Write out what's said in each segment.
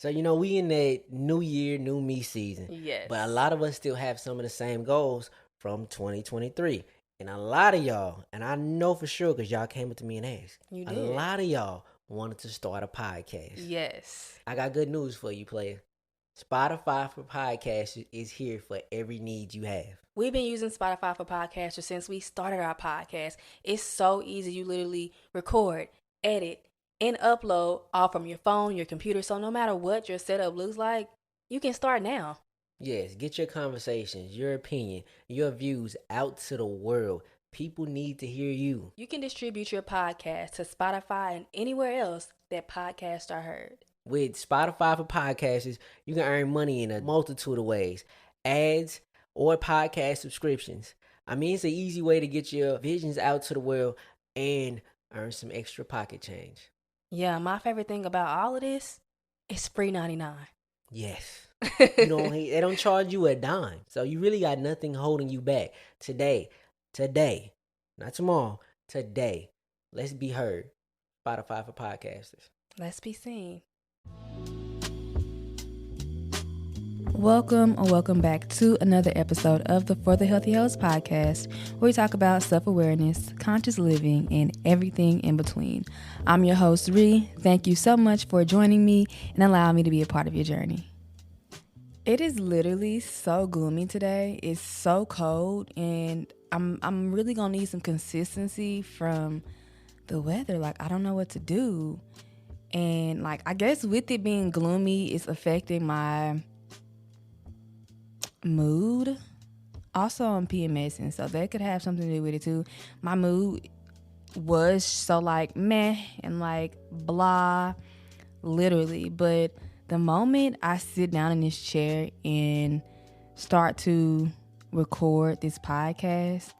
So, we in that new year, new me season. Yes. But a lot of us still have some of the same goals from 2023. And a lot of y'all, and I know for sure because y'all came up to me and asked, You a did. lot of y'all wanted to start a podcast. Yes. I got good news for you, player. Spotify for podcasts is here for every need you have. We've been using Spotify for podcasters since we started our podcast. It's so easy. You literally record, edit, and upload all from your phone, your computer. So no matter what your setup looks like, you can start now. Yes, get your conversations, your opinion, your views out to the world. People need to hear you. You can distribute your podcast to Spotify and anywhere else that podcasts are heard. With Spotify for podcasters, you can earn money in a multitude of ways. Ads or podcast subscriptions. I mean, it's an easy way to get your visions out to the world and earn some extra pocket change. Yeah, my favorite thing about all of this is free 99. Yes. They don't charge you a dime. So you really got nothing holding you back. Today, not tomorrow, today. Let's be heard. Spotify for podcasters. Let's be seen. Welcome back to another episode of the For the Healthy Host podcast, where we talk about self-awareness, conscious living, and everything in between. I'm your host, Ree. Thank you so much for joining me and allowing me to be a part of your journey. It is literally so gloomy today. It's so cold, and I'm really gonna need some consistency from the weather. Like, I don't know what to do. And I guess with it being gloomy, it's affecting my mood. Also, I'm PMSing, so that could have something to do with it too. My mood was so meh and blah, literally. But the moment I sit down in this chair and start to record this podcast,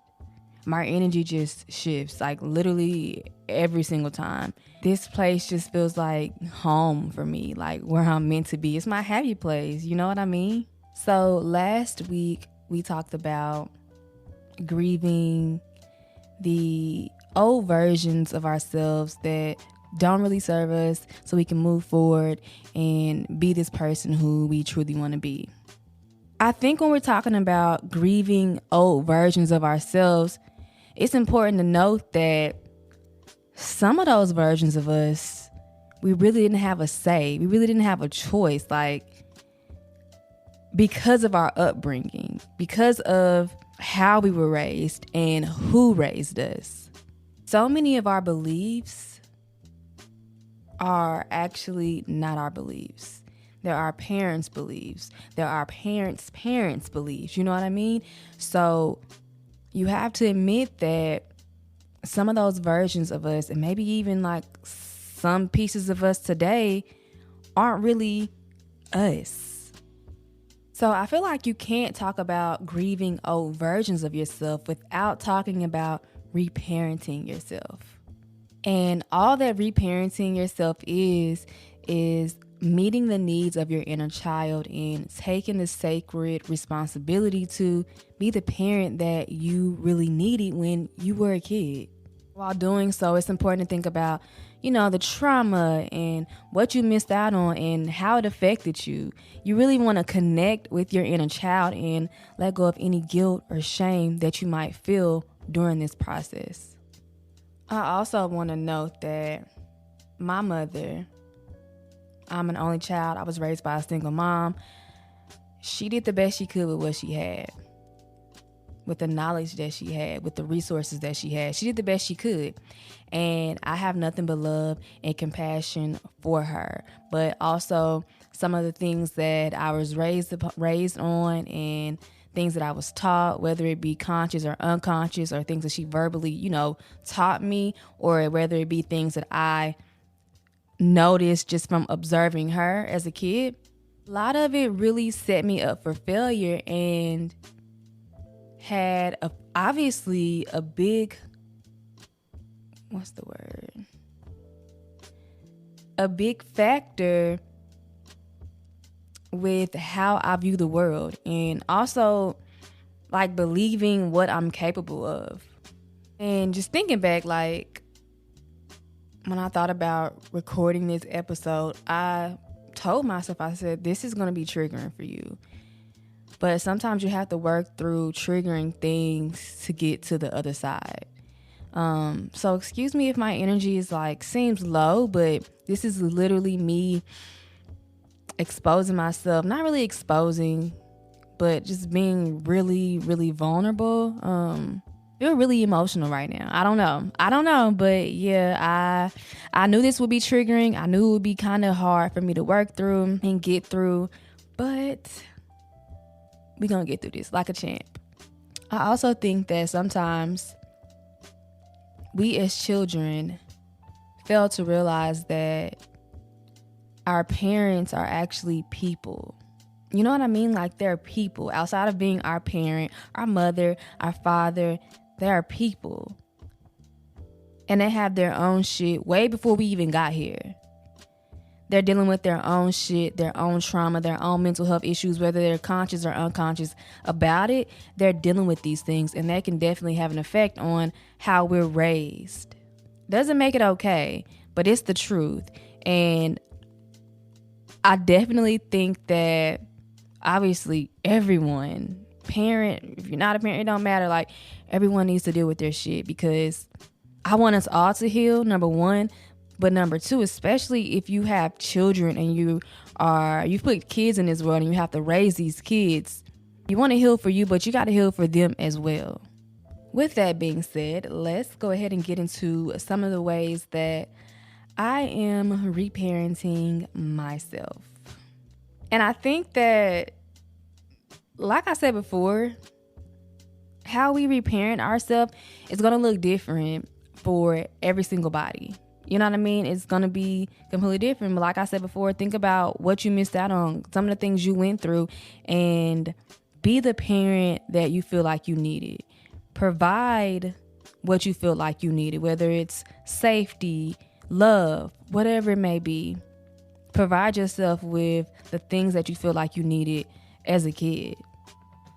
my energy just shifts, literally every single time. This place just feels like home for me, where I'm meant to be. It's my happy place, you know what I mean? So last week we talked about grieving the old versions of ourselves that don't really serve us, so we can move forward and be this person who we truly want to be. I think when we're talking about grieving old versions of ourselves, it's important to note that some of those versions of us, we really didn't have a say. We really didn't have a choice, because of our upbringing, because of how we were raised and who raised us. So many of our beliefs are actually not our beliefs. They're our parents' beliefs. They're our parents' parents' beliefs. You know what I mean? So you have to admit that some of those versions of us, and maybe even some pieces of us today, aren't really us. So I feel like you can't talk about grieving old versions of yourself without talking about reparenting yourself. And all that reparenting yourself is meeting the needs of your inner child and taking the sacred responsibility to be the parent that you really needed when you were a kid. While doing so, it's important to think about, the trauma and what you missed out on and how it affected you. You really want to connect with your inner child and let go of any guilt or shame that you might feel during this process. I also want to note that my mother, I'm an only child. I was raised by a single mom. She did the best she could with what she had, with the knowledge that she had, with the resources that she had. She did the best she could. And I have nothing but love and compassion for her. But also some of the things that I was raised on and things that I was taught, whether it be conscious or unconscious, or things that she verbally, taught me, or whether it be things that I noticed just from observing her as a kid. A lot of it really set me up for failure and had obviously a big, a big factor with how I view the world, and also believing what I'm capable of. And just thinking back, when I thought about recording this episode, I told myself, I said, this is going to be triggering for you. But sometimes you have to work through triggering things to get to the other side. So excuse me if my energy is like, seems low, but this is literally me exposing myself, not really exposing, but just being really, really vulnerable. Feel really emotional right now. I don't know, but yeah, I knew this would be triggering. I knew it would be kind of hard for me to work through and get through, but we're gonna get through this like a champ. I also think that sometimes we as children fail to realize that our parents are actually people. You know what I mean? Like, they're people. Outside of being our parent, our mother, our father, they are people. And they have their own shit way before we even got here. They're dealing with their own shit, their own trauma, their own mental health issues, whether they're conscious or unconscious about it. They're dealing with these things, and that can definitely have an effect on how we're raised. Doesn't make it okay, but it's the truth. And I definitely think that obviously everyone, parent, if you're not a parent, it don't matter. Like, everyone needs to deal with their shit, because I want us all to heal, number one. But number two, especially if you have children and you put kids in this world and you have to raise these kids, you want to heal for you, but you got to heal for them as well. With that being said, let's go ahead and get into some of the ways that I am reparenting myself. And I think that, like I said before, how we reparent ourselves is going to look different for every single body. You know what I mean? It's going to be completely different. But like I said before, think about what you missed out on, some of the things you went through, and be the parent that you feel like you needed. Provide what you feel like you needed, whether it's safety, love, whatever it may be. Provide yourself with the things that you feel like you needed as a kid.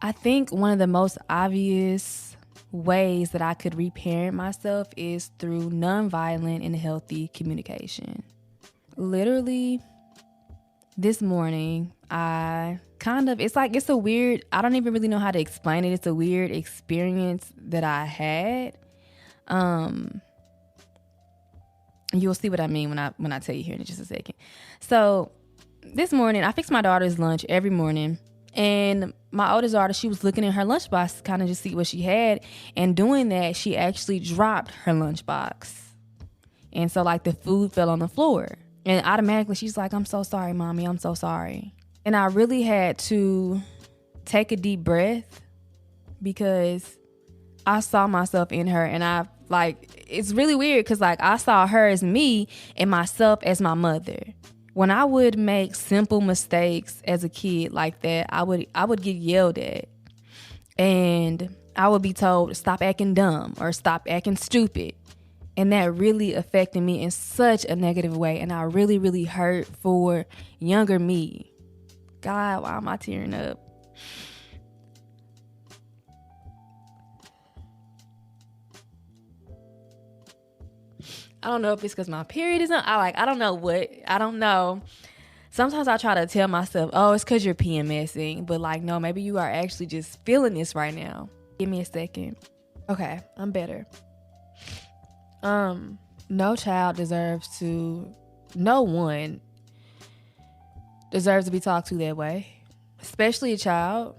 I think one of the most obvious ways that I could reparent myself is through nonviolent and healthy communication. Literally, this morning, it's a weird, I don't even really know how to explain it. It's a weird experience that I had. You'll see what I mean when I tell you here in just a second. So this morning, I fix my daughter's lunch every morning. And my oldest daughter, she was looking in her lunchbox to kind of just see what she had. And doing that, she actually dropped her lunchbox. And so, like, the food fell on the floor. And automatically, she's like, "I'm so sorry, Mommy. I'm so sorry." And I really had to take a deep breath, because I saw myself in her. And it's really weird, because, like, I saw her as me and myself as my mother. When I would make simple mistakes as a kid like that, I would get yelled at, and I would be told, "Stop acting dumb," or "Stop acting stupid." And that really affected me in such a negative way. And I really, really hurt for younger me. God, why am I tearing up? I don't know if it's because my period isn't. I don't know. Sometimes I try to tell myself, "Oh, it's because you're PMSing." But like, no, maybe you are actually just feeling this right now. Give me a second. Okay, I'm better. No one deserves to be talked to that way. Especially a child.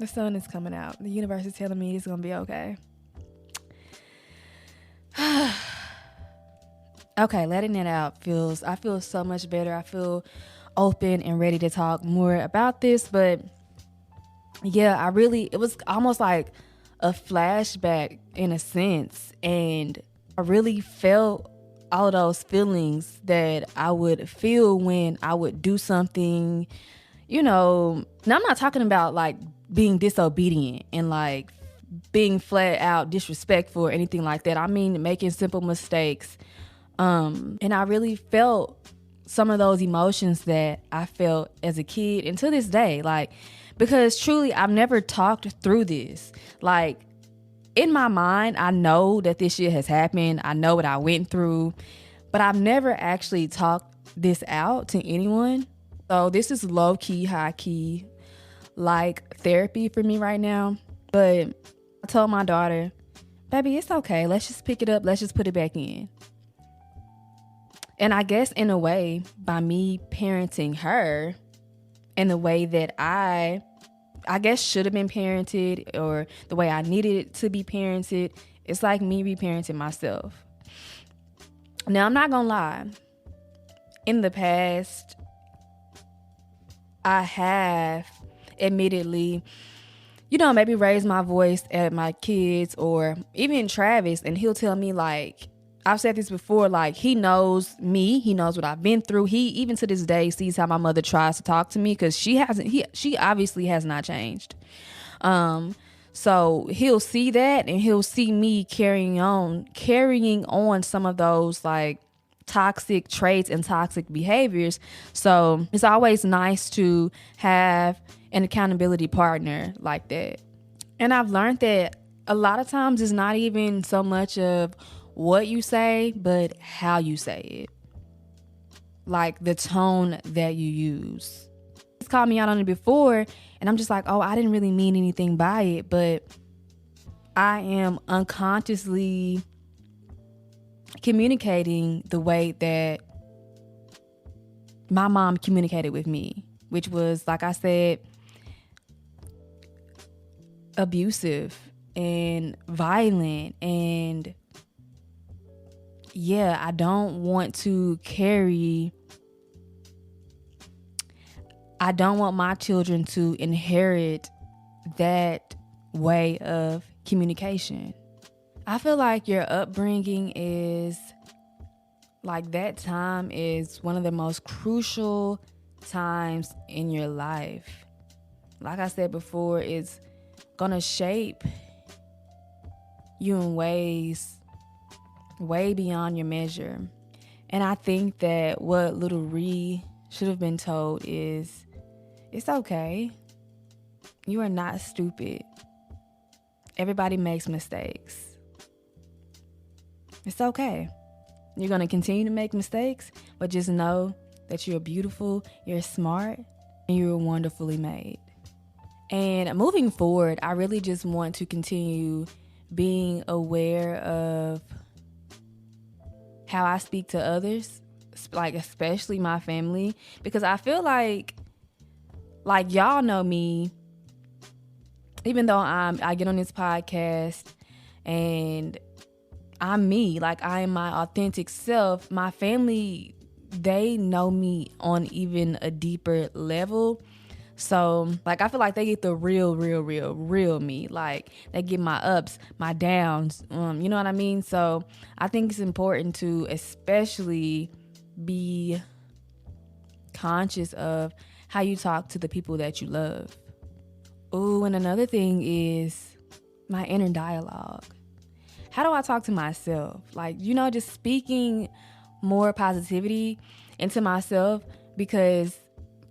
The sun is coming out. The universe is telling me it's going to be okay. Okay, letting it out I feel so much better. I feel open and ready to talk more about this. But yeah, it was almost like a flashback in a sense. And I really felt all of those feelings that I would feel when I would do something, now I'm not talking about like being disobedient and like being flat out disrespectful or anything like that. I mean, making simple mistakes. And I really felt some of those emotions that I felt as a kid and to this day, like, because truly I've never talked through this. Like, in my mind, I know that this shit has happened. I know what I went through, but I've never actually talked this out to anyone. So this is low key, high key, like therapy for me right now. But I told my daughter, baby, it's okay. Let's just pick it up. Let's just put it back in. And I guess in a way, by me parenting her in the way that I guess should have been parented, or the way I needed it to be parented, it's like me reparenting myself. Now, I'm not gonna lie. In the past, I have admittedly, maybe raised my voice at my kids or even Travis, and he'll tell me, like, I've said this before, like, he knows me, he knows what I've been through. He even to this day sees how my mother tries to talk to me, because she obviously has not changed. So he'll see that, and he'll see me carrying on some of those like toxic traits and toxic behaviors. So it's always nice to have an accountability partner like that. And I've learned that a lot of times it's not even so much of what you say, but how you say it. Like the tone that you use. He's called me out on it before, and I'm just like, oh, I didn't really mean anything by it, but I am unconsciously communicating the way that my mom communicated with me, which was, like I said, abusive and violent. And yeah, I don't want my children to inherit that way of communication. I feel like your upbringing is, like, that time is one of the most crucial times in your life. Like I said before, it's gonna shape you in ways way beyond your measure. And I think that what little Ree should have been told is, it's okay. You are not stupid. Everybody makes mistakes. It's okay. You're going to continue to make mistakes, but just know that you're beautiful, you're smart, and you're wonderfully made. And moving forward, I really just want to continue being aware of how I speak to others, like especially my family, because I feel like y'all know me, even though I get on this podcast and I'm me, like I am my authentic self. My family, they know me on even a deeper level. So, like, I feel like they get the real me. Like, they get my ups, my downs, you know what I mean? So, I think it's important to especially be conscious of how you talk to the people that you love. Ooh, and another thing is my inner dialogue. How do I talk to myself? Like, just speaking more positivity into myself, because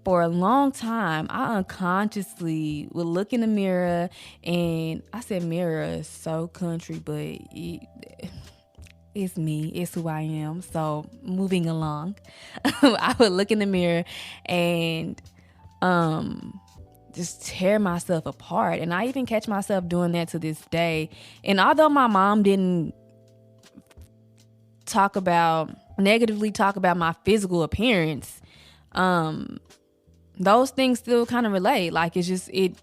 for a long time, I unconsciously would look in the mirror, and I said mirror is so country, but it's me. It's who I am. So moving along, I would look in the mirror and just tear myself apart. And I even catch myself doing that to this day. And although my mom didn't negatively talk about my physical appearance, those things still kind of relate. Like, it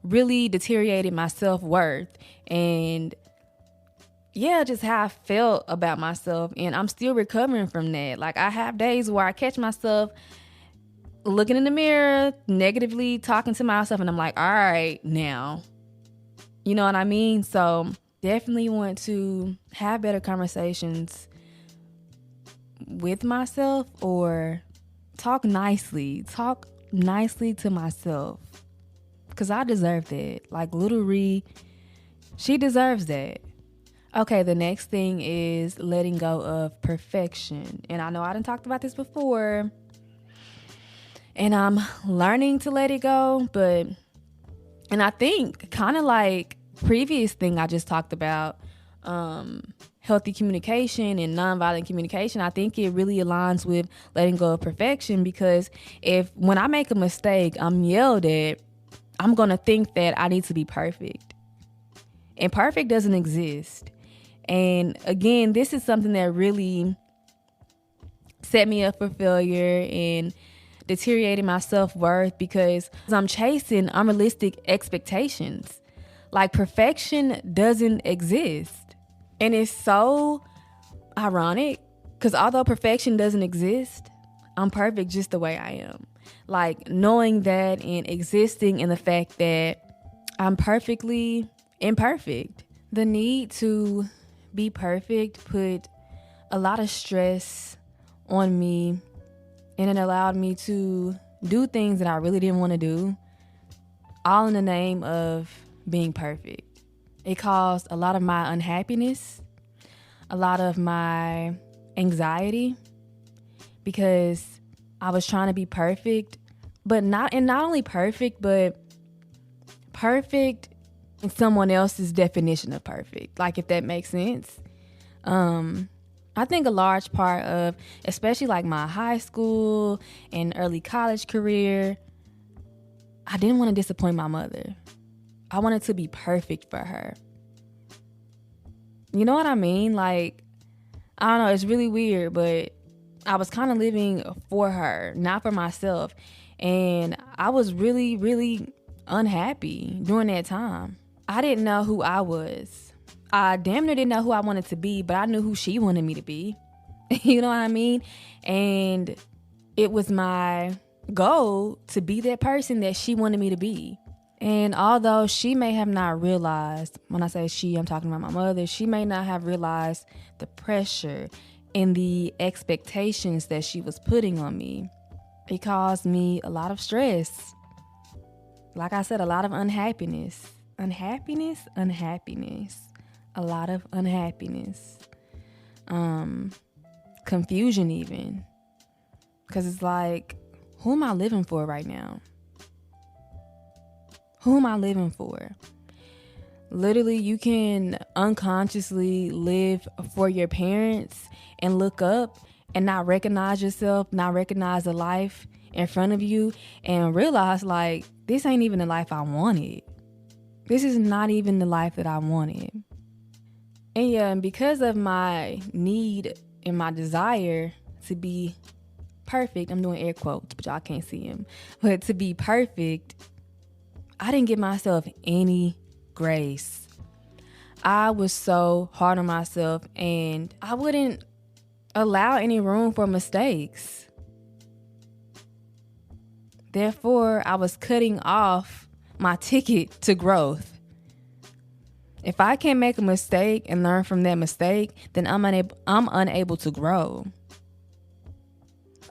really deteriorated my self-worth and just how I felt about myself. And I'm still recovering from that. Like, I have days where I catch myself looking in the mirror, negatively talking to myself, and I'm like, all right, now. You know what I mean? So definitely want to have better conversations with myself, or talk nicely to myself, because I deserve that. Like little Ree, she deserves that. Okay, the next thing is letting go of perfection. And I know I done talked about this before, and I'm learning to let it go, and I think kind of like previous thing I just talked about, healthy communication and nonviolent communication, I think it really aligns with letting go of perfection, because when I make a mistake, I'm yelled at, I'm going to think that I need to be perfect. And perfect doesn't exist. And again, this is something that really set me up for failure and deteriorated my self-worth, because I'm chasing unrealistic expectations. Like, perfection doesn't exist. And it's so ironic, because although perfection doesn't exist, I'm perfect just the way I am. Like, knowing that and existing in the fact that I'm perfectly imperfect. The need to be perfect put a lot of stress on me, and it allowed me to do things that I really didn't want to do, all in the name of being perfect. It caused a lot of my unhappiness, a lot of my anxiety, because I was trying to be perfect, but not only perfect, but perfect in someone else's definition of perfect. Like, if that makes sense. I think a large part of, especially like my high school and early college career, I didn't want to disappoint my mother. I wanted to be perfect for her. You know what I mean? Like, I don't know, it's really weird, but I was kind of living for her, not for myself. And I was really, really unhappy during that time. I didn't know who I was. I damn near didn't know who I wanted to be, but I knew who she wanted me to be. You know what I mean? And it was my goal to be that person that she wanted me to be. And although she may have not realized, when I say she, I'm talking about my mother, she may not have realized the pressure and the expectations that she was putting on me. It caused me a lot of stress. Like I said, a lot of unhappiness. Unhappiness. A lot of unhappiness. Confusion even. Because it's like, who am I living for right now? Who am I living for? Literally, you can unconsciously live for your parents and look up and not recognize yourself, not recognize the life in front of you, and realize, like, this ain't even the life I wanted. This is not even the life that I wanted. And yeah, and because of my need and my desire to be perfect, I'm doing air quotes, but y'all can't see them, but to be perfect, I didn't give myself any grace. I was so hard on myself, and I wouldn't allow any room for mistakes. Therefore, I was cutting off my ticket to growth. If I can't make a mistake and learn from that mistake, then I'm unable to grow.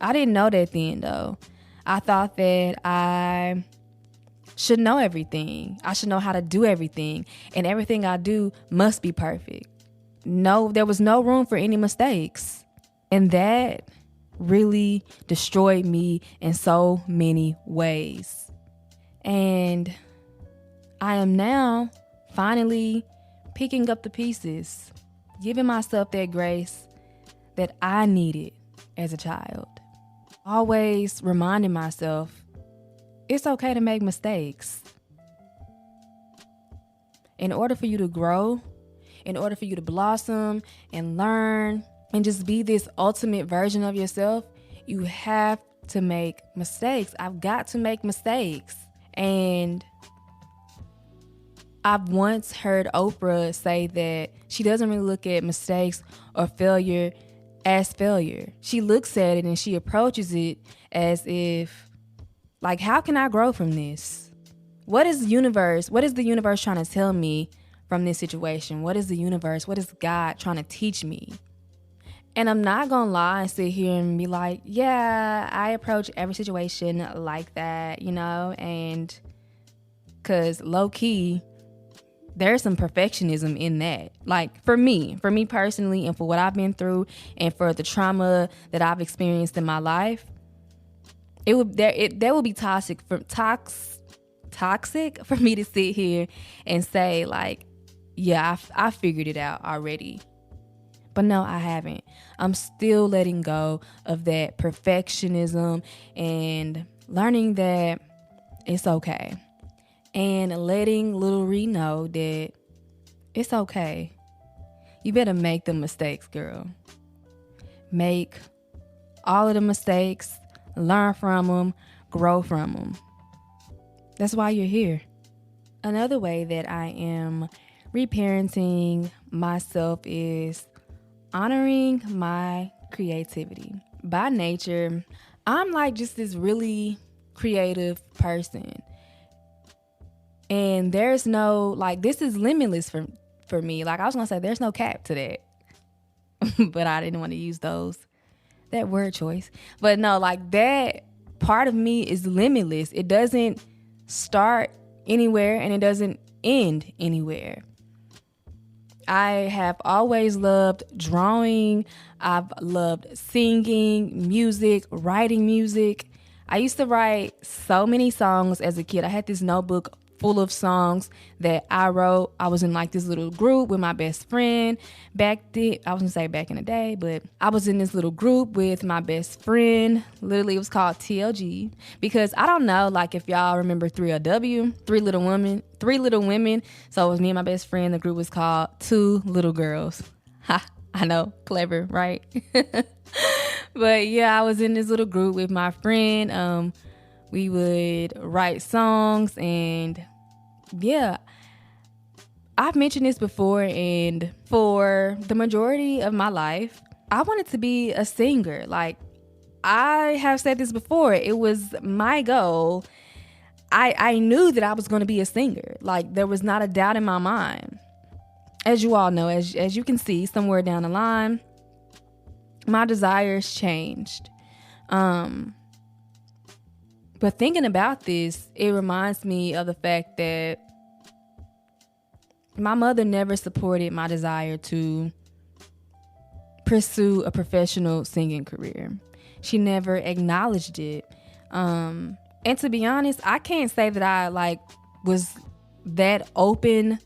I didn't know that then, though. I thought that I should know everything. I should know how to do everything, and everything I do must be perfect. No, there was no room for any mistakes. And that really destroyed me in so many ways. And I am now finally picking up the pieces, giving myself that grace that I needed as a child. Always reminding myself, it's okay to make mistakes. In order for you to grow, in order for you to blossom and learn and just be this ultimate version of yourself, you have to make mistakes. I've got to make mistakes. And I've once heard Oprah say that she doesn't really look at mistakes or failure as failure. She looks at it and she approaches it as if, like, how can I grow from this? What is the universe trying to tell me from this situation? What is God trying to teach me? And I'm not going to lie and sit here and be like, yeah, I approach every situation like that, and because low key, there's some perfectionism in that. Like, for me personally, and for what I've been through, and for the trauma that I've experienced in my life, that would be toxic for me to sit here and say, like, yeah, I figured it out already. But no, I haven't. I'm still letting go of that perfectionism and learning that it's okay. And letting little Ree know that it's okay. You better make the mistakes, girl. Make all of the mistakes, learn from them, grow from them. That's why you're here. Another way that I am reparenting myself is honoring my creativity. By nature, I'm like just this really creative person. And there's no, like, this is limitless for me. Like, I was going to say, there's no cap to that. But I didn't want to use that word choice. But no, like, that part of me is limitless. It doesn't start anywhere and it doesn't end anywhere. I have always loved drawing. I've loved singing, music, writing music. I used to write so many songs as a kid. I had this notebook full of songs that I wrote. I was in like this little group with my best friend back then. I was gonna say back in the day, but I was in this little group with my best friend. Literally, it was called TLG because I don't know, like if y'all remember 3LW, Three Little Women. So it was me and my best friend. The group was called Two Little Girls. Ha, I know, clever, right? But yeah, I was in this little group with my friend. We would write songs and yeah, I've mentioned this before, and for the majority of my life, I wanted to be a singer. Like, I have said this before, it was my goal. I knew that I was going to be a singer. Like, there was not a doubt in my mind. As you all know, as you can see somewhere down the line, my desires changed. But thinking about this, it reminds me of the fact that my mother never supported my desire to pursue a professional singing career. She never acknowledged it. And to be honest, I can't say that I was that open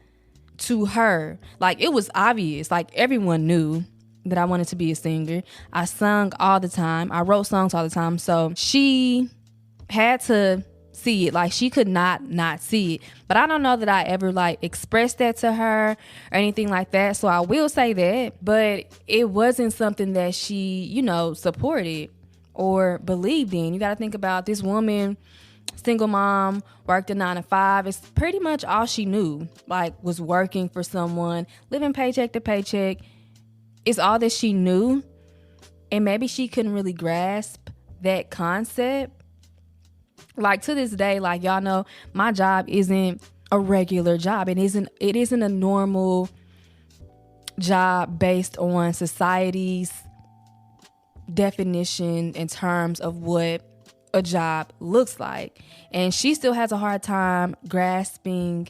to her. Like, it was obvious. Like, everyone knew that I wanted to be a singer. I sung all the time. I wrote songs all the time. So she had to see it. Like, she could not see it. But I don't know that I ever expressed that to her or anything like that. So I will say that. But it wasn't something that she, supported or believed in. You got to think about this woman, single mom, worked a 9 to 5. It's pretty much all she knew, was working for someone, living paycheck to paycheck. It's all that she knew. And maybe she couldn't really grasp that concept. To this day, y'all know, my job isn't a regular job. It isn't a normal job based on society's definition in terms of what a job looks like. And she still has a hard time grasping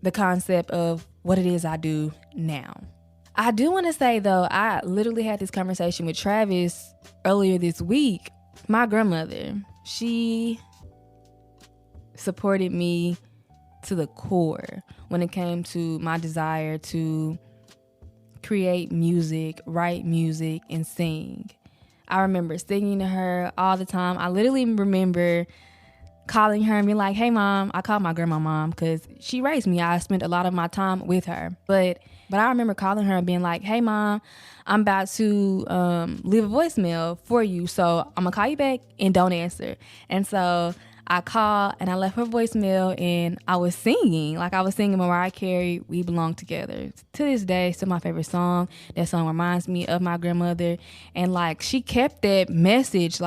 the concept of what it is I do now. I do want to say, though, I literally had this conversation with Travis earlier this week. My grandmother, she supported me to the core when it came to my desire to create music, write music, and sing. I remember singing to her all the time. I literally remember calling her and being like, "Hey, Mom." I called my grandma Mom because she raised me. I spent a lot of my time with her. But I remember calling her and being like, "Hey, Mom, I'm about to leave a voicemail for you. So I'm going to call you back and don't answer." And so I called and I left her voicemail and I was singing. I was singing Mariah Carey, "We Belong Together." To this day, still my favorite song. That song reminds me of my grandmother. And she kept that message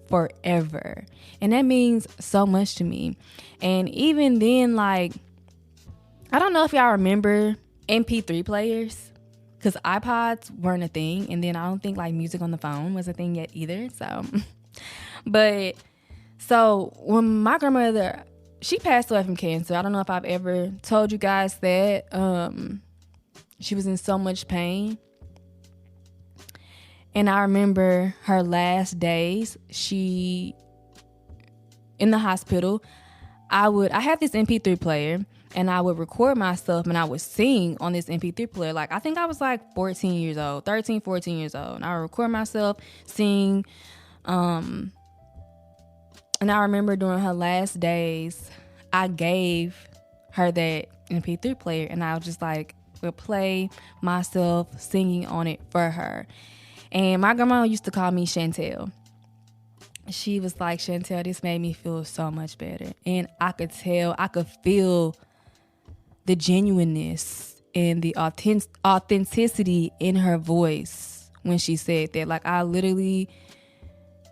forever. And that means so much to me. And even then, I don't know if y'all remember MP3 players, because iPods weren't a thing, and then I don't think music on the phone was a thing yet either. So when my grandmother, she passed away from cancer. I don't know if I've ever told you guys that. She was in so much pain. And I remember her last days, she in the hospital. I had this MP3 player, and I would record myself and I would sing on this MP3 player. Like, I think I was like 14 years old, 13, 14 years old. And I would record myself, sing. And I remember during her last days, I gave her that MP3 player, and I was just like, would play myself singing on it for her. And my grandma used to call me Chantel. She was like, Chantel, this made me feel so much better. And I could feel the genuineness and the authenticity in her voice when she said that. Like, I literally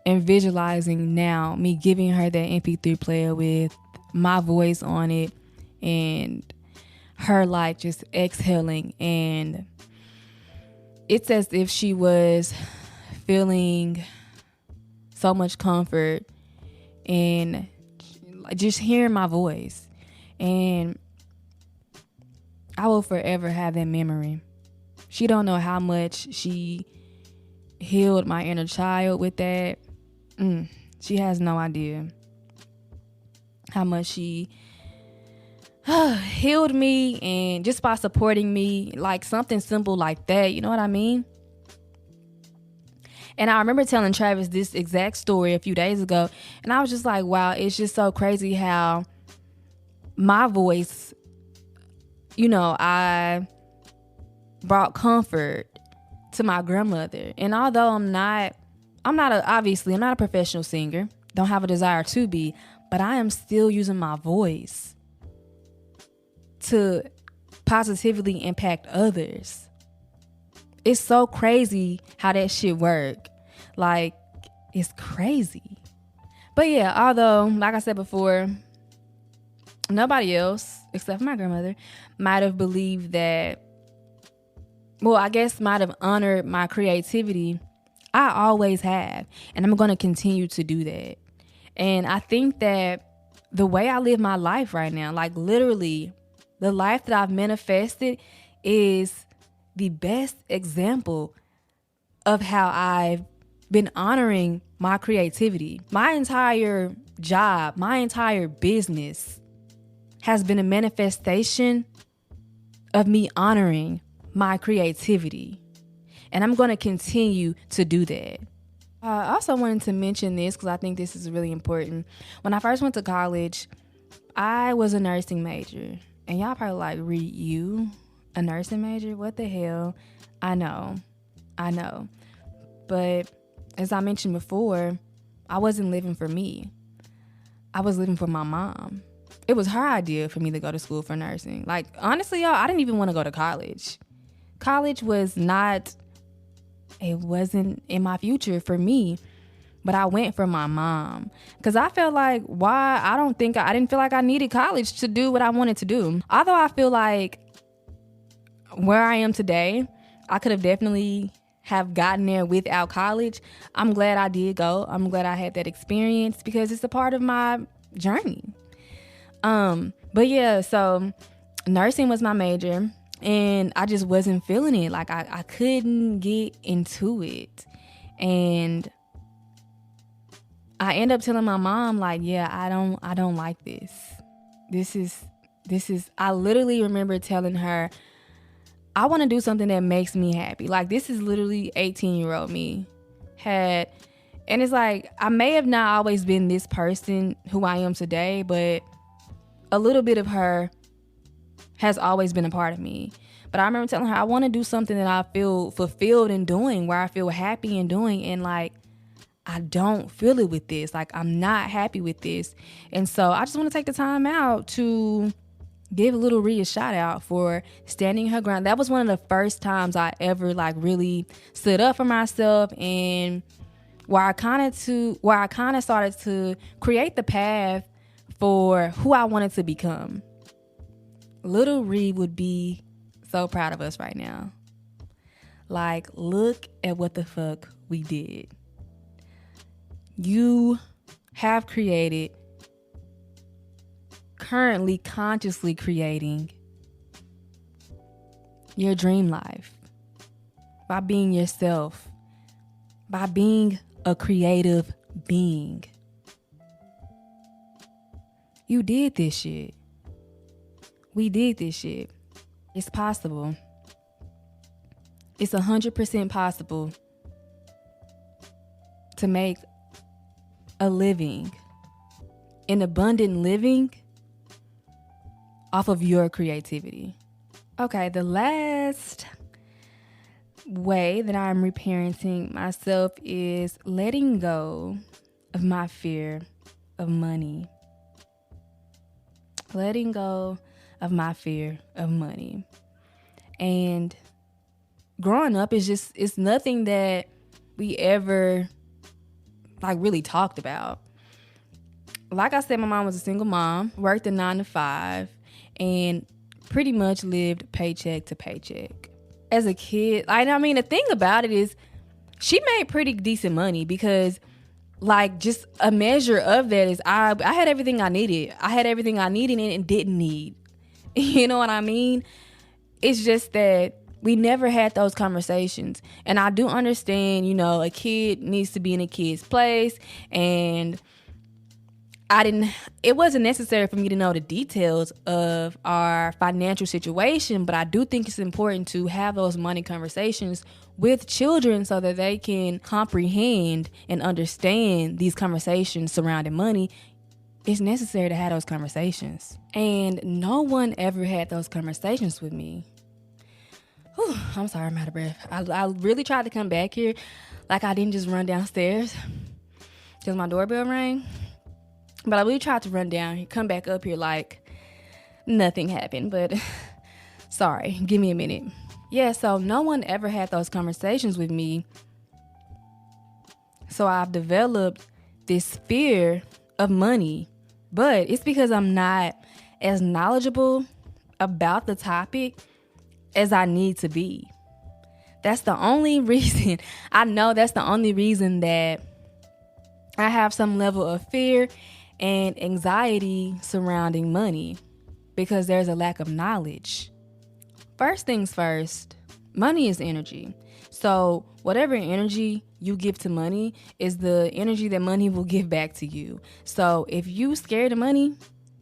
am visualizing now me giving her that MP3 player with my voice on it and her like just exhaling, and it's as if she was feeling so much comfort and just hearing my voice. And I will forever have that memory. She don't know how much she healed my inner child with that. She has no idea how much she healed me, and just by supporting me, like something simple like that, you know what I mean? And I remember telling Travis this exact story a few days ago, and I was just like, wow, it's just so crazy how my voice, you know, I brought comfort to my grandmother. And although I'm not a professional singer, don't have a desire to be, but I am still using my voice to positively impact others. It's so crazy how that shit work. Like, it's crazy. But yeah, although, like I said before, nobody else, except for my grandmother, might have believed that, well, I guess might have honored my creativity. I always have, and I'm going to continue to do that. And I think that the way I live my life right now, like literally the life that I've manifested, is the best example of how I've been honoring my creativity. My entire job, my entire business has been a manifestation of me honoring my creativity. And I'm going to continue to do that. I also wanted to mention this because I think this is really important. When I first went to college, I was a nursing major. And y'all probably like, Reed, you a nursing major? What the hell? I know. But as I mentioned before, I wasn't living for me. I was living for my mom. It was her idea for me to go to school for nursing. Like, honestly, y'all, I didn't even want to go to college. College wasn't in my future for me. But I went for my mom because I felt like, I didn't feel like I needed college to do what I wanted to do. Although I feel like where I am today, I could have definitely have gotten there without college. I'm glad I did go. I'm glad I had that experience because it's a part of my journey. But yeah, so nursing was my major and I just wasn't feeling it. Like I couldn't get into it. And I end up telling my mom, like, yeah, I don't like this. This is, I literally remember telling her, I want to do something that makes me happy. Like, this is literally 18-year-old me and it's like, I may have not always been this person who I am today, but a little bit of her has always been a part of me. But I remember telling her, I want to do something that I feel fulfilled in doing, where I feel happy in doing. And like, I don't feel it with this. Like, I'm not happy with this. And so I just want to take the time out to give a little Rhea a shout out for standing her ground. That was one of the first times I ever like really stood up for myself, and where I kind of started to create the path for who I wanted to become. Little Rhea would be so proud of us right now. Like, look at what the fuck we did. You have created, currently consciously creating your dream life by being yourself, by being a creative being. You did this shit. We did this shit. It's possible. It's 100% possible to make a living, an abundant living, off of your creativity. Okay, the last way that I'm reparenting myself is letting go of my fear of money. Letting go of my fear of money. And growing up it's nothing that we ever really talked about. Like I said, my mom was a single mom, worked a 9 to 5, and pretty much lived paycheck to paycheck. As a kid, the thing about it is she made pretty decent money because just a measure of that is I had everything I needed. I had everything I needed and didn't need. You know what I mean? It's just that we never had those conversations. And I do understand, a kid needs to be in a kid's place. And it wasn't necessary for me to know the details of our financial situation, but I do think it's important to have those money conversations with children so that they can comprehend and understand these conversations surrounding money. It's necessary to have those conversations. And no one ever had those conversations with me. Whew, I'm sorry, I'm out of breath. I really tried to come back here like I didn't just run downstairs because my doorbell rang. But I really tried to run down here, come back up here like nothing happened. But sorry, give me a minute. Yeah, so no one ever had those conversations with me. So I've developed this fear of money. But it's because I'm not as knowledgeable about the topic as I need to be. That's the only reason. I know that's the only reason that I have some level of fear and anxiety surrounding money, because there's a lack of knowledge. First things first, money is energy. So whatever energy you give to money is the energy that money will give back to you. So if you scared of money,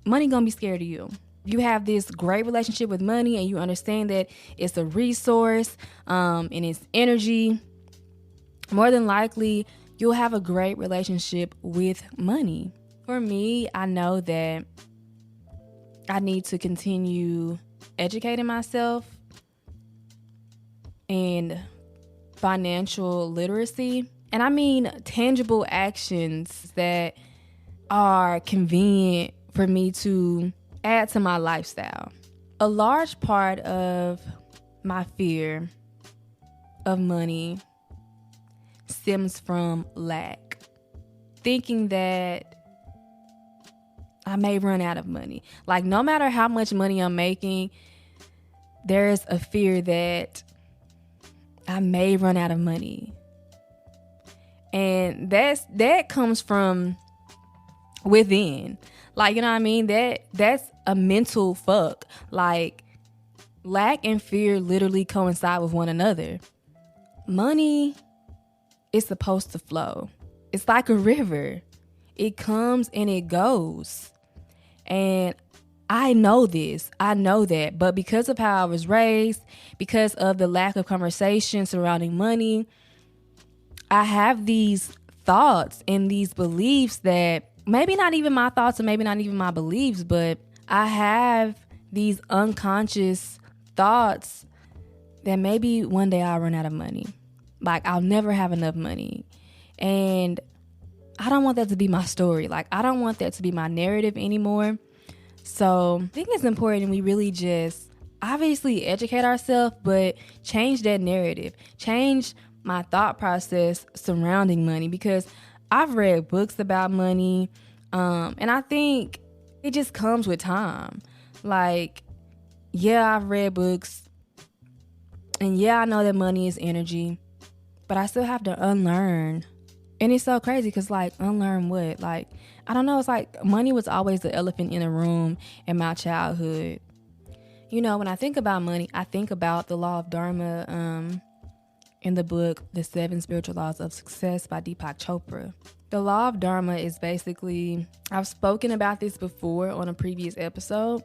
money gonna be scared of you. You have this great relationship with money and you understand that it's a resource and it's energy, more than likely you'll have a great relationship with money. For me, I know that I need to continue educating myself in financial literacy. And I mean tangible actions that are convenient for me to add to my lifestyle. A large part of my fear of money stems from lack. Thinking that I may run out of money. Like, no matter how much money I'm making, there's a fear that I may run out of money. And that comes from within. Like, you know what I mean? That's a mental fuck. Like, lack and fear literally coincide with one another. Money is supposed to flow. It's like a river. It comes and it goes. And I know this. I know that. But because of how I was raised, because of the lack of conversation surrounding money, I have these thoughts and these beliefs that maybe not even my thoughts or maybe not even my beliefs, but I have these unconscious thoughts that maybe one day I'll run out of money. Like, I'll never have enough money. And I don't want that to be my story. Like, I don't want that to be my narrative anymore. So I think it's important we really just obviously educate ourselves, but change that narrative. Change my thought process surrounding money, because I've read books about money, and I think it just comes with time. Like, yeah, I've read books, and yeah, I know that money is energy, but I still have to unlearn. And it's so crazy because, like, unlearn what? Like, I don't know. It's like money was always the elephant in the room in my childhood. You know, when I think about money, I think about the law of Dharma in the book, The 7 Spiritual Laws of Success by Deepak Chopra. The law of Dharma is basically, I've spoken about this before on a previous episode,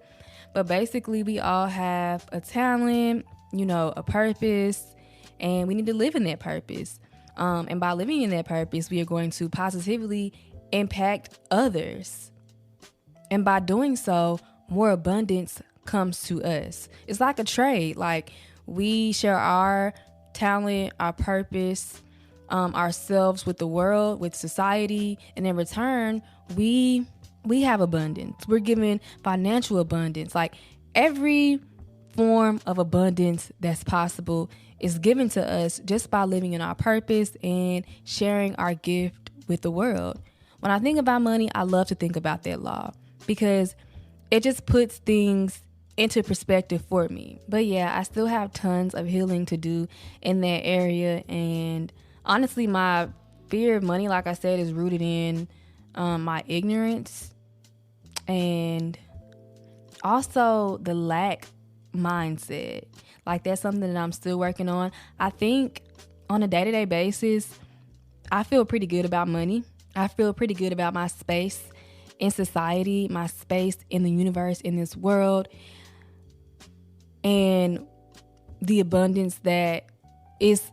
But basically, we all have a talent, a purpose, and we need to live in that purpose. And by living in that purpose, we are going to positively impact others. And by doing so, more abundance comes to us. It's like a trade. Like, we share our talent, our purpose, ourselves with the world, with society, and in return, we have abundance. We're given financial abundance. Like, every form of abundance that's possible is given to us just by living in our purpose and sharing our gift with the world. When I think about money, I love to think about that law because it just puts things into perspective for me. But yeah, I still have tons of healing to do in that area. And honestly, my fear of money, like I said, is rooted in my ignorance and also the lack mindset. Like, that's something that I'm still working on. I think on a day-to-day basis, I feel pretty good about money. I feel pretty good about my space in society, my space in the universe, in this world, and the abundance that is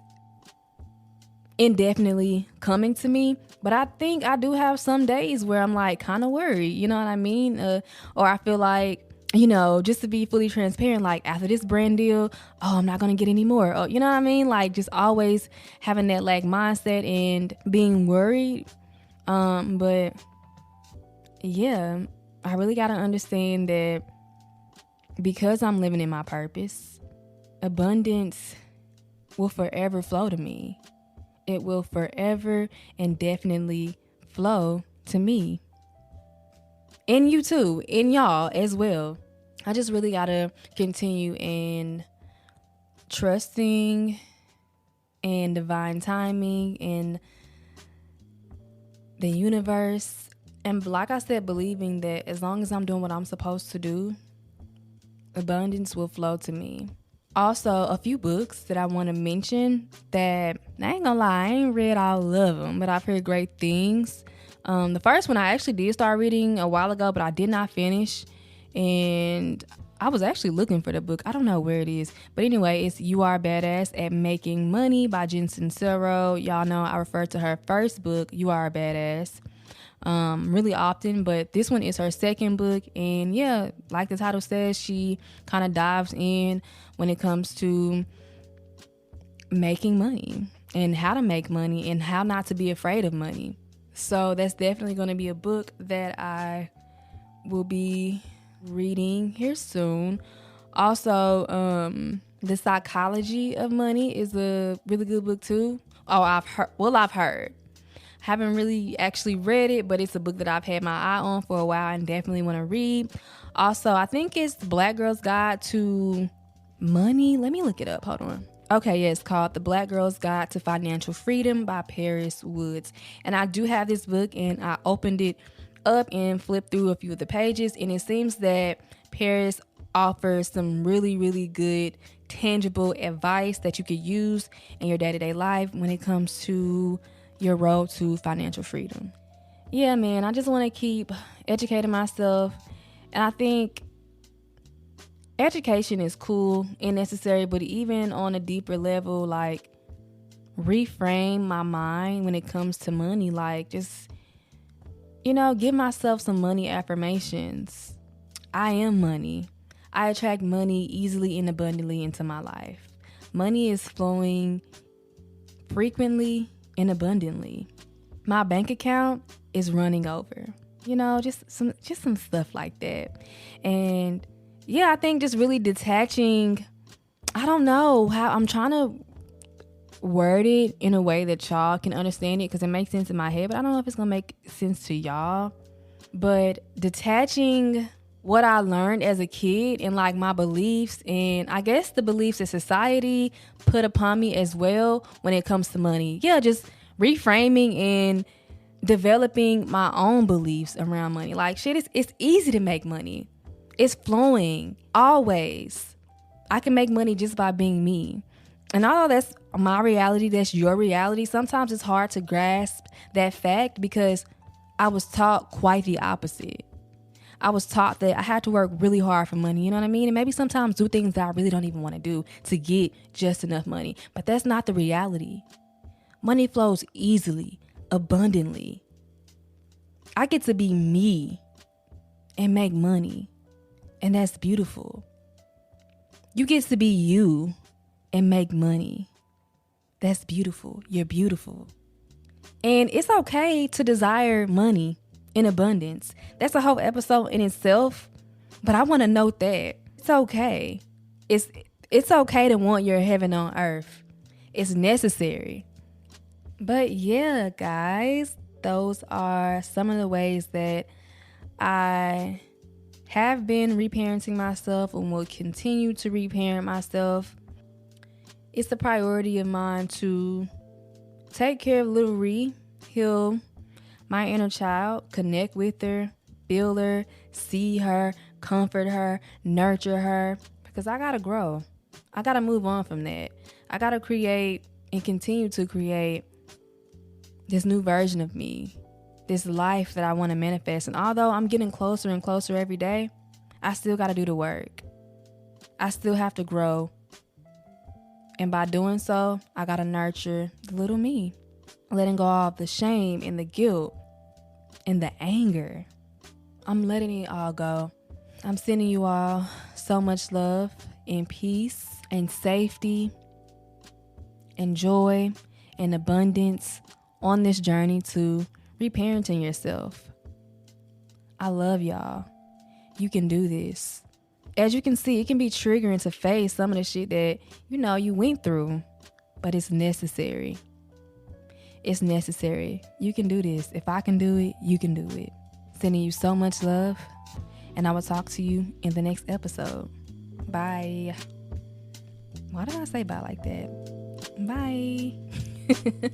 indefinitely coming to me. But I think I do have some days where I'm like kind of worried, you know what I mean? Or I feel like, just to be fully transparent, like after this brand deal, I'm not going to get any more. Oh, you know what I mean? Like, just always having that like mindset and being worried. But yeah, I really got to understand that because I'm living in my purpose, abundance will forever flow to me. It will forever and definitely flow to me. And you too, and y'all as well. I just really gotta continue in trusting and divine timing and the universe. And like I said, believing that as long as I'm doing what I'm supposed to do, abundance will flow to me. Also, a few books that I want to mention that, I ain't gonna lie, I ain't read all of them, but I've heard great things. The first one I actually did start reading a while ago, but I did not finish. And I was actually looking for the book. I don't know where it is. But anyway, it's You Are Badass at Making Money by Jen Sincero. Y'all know I refer to her first book, You Are Badass, really often. But this one is her second book. And yeah, like the title says, she kind of dives in when it comes to making money and how to make money and how not to be afraid of money. So that's definitely going to be a book that I will be reading here soon. Also, The Psychology of Money is a really good book too. I've heard. Haven't really actually read it, but it's a book that I've had my eye on for a while and definitely want to read. Also, I think it's Black Girl's Guide to Money. Let me look it up. Hold on. Okay, yeah, it's called The Black Girl's Guide to Financial Freedom by Paris Woods. And I do have this book, and I opened it up and flipped through a few of the pages, and it seems that Paris offers some really, really good, tangible advice that you could use in your day-to-day life when it comes to your road to financial freedom. Yeah, man, I just want to keep educating myself, and I think education is cool and necessary, but even on a deeper level, like, reframe my mind when it comes to money. Like, just, give myself some money affirmations. I am money. I attract money easily and abundantly into my life. Money is flowing frequently and abundantly. My bank account is running over. Just some stuff like that. And yeah, I think just really detaching, I don't know how I'm trying to word it in a way that y'all can understand it because it makes sense in my head, but I don't know if it's going to make sense to y'all. But detaching what I learned as a kid and like my beliefs and I guess the beliefs that society put upon me as well when it comes to money. Yeah, just reframing and developing my own beliefs around money. Like, shit, it's easy to make money. It's flowing always. I can make money just by being me. And although that's my reality, that's your reality, sometimes it's hard to grasp that fact because I was taught quite the opposite. I was taught that I had to work really hard for money, you know what I mean? And maybe sometimes do things that I really don't even want to do to get just enough money. But that's not the reality. Money flows easily, abundantly. I get to be me and make money. And that's beautiful. You get to be you and make money. That's beautiful. You're beautiful. And it's okay to desire money in abundance. That's a whole episode in itself. But I want to note that it's okay. It's okay to want your heaven on earth. It's necessary. But yeah, guys, those are some of the ways that I have been reparenting myself and will continue to reparent myself. It's a priority of mine to take care of little Ree, heal my inner child, connect with her, feel her, see her, comfort her, nurture her, because I gotta grow. I gotta move on from that. I gotta create and continue to create this new version of me, this life that I want to manifest. And although I'm getting closer and closer every day, I still gotta do the work. I still have to grow. And by doing so, I gotta nurture the little me, letting go of the shame and the guilt and the anger. I'm letting it all go. I'm sending you all so much love and peace and safety and joy and abundance on this journey to reparenting yourself. I love y'all. You can do this. As you can see, it can be triggering to face some of the shit that, you went through, but it's necessary. It's necessary. You can do this. If I can do it, you can do it. Sending you so much love, and I will talk to you in the next episode. Bye. Why did I say bye like that? Bye.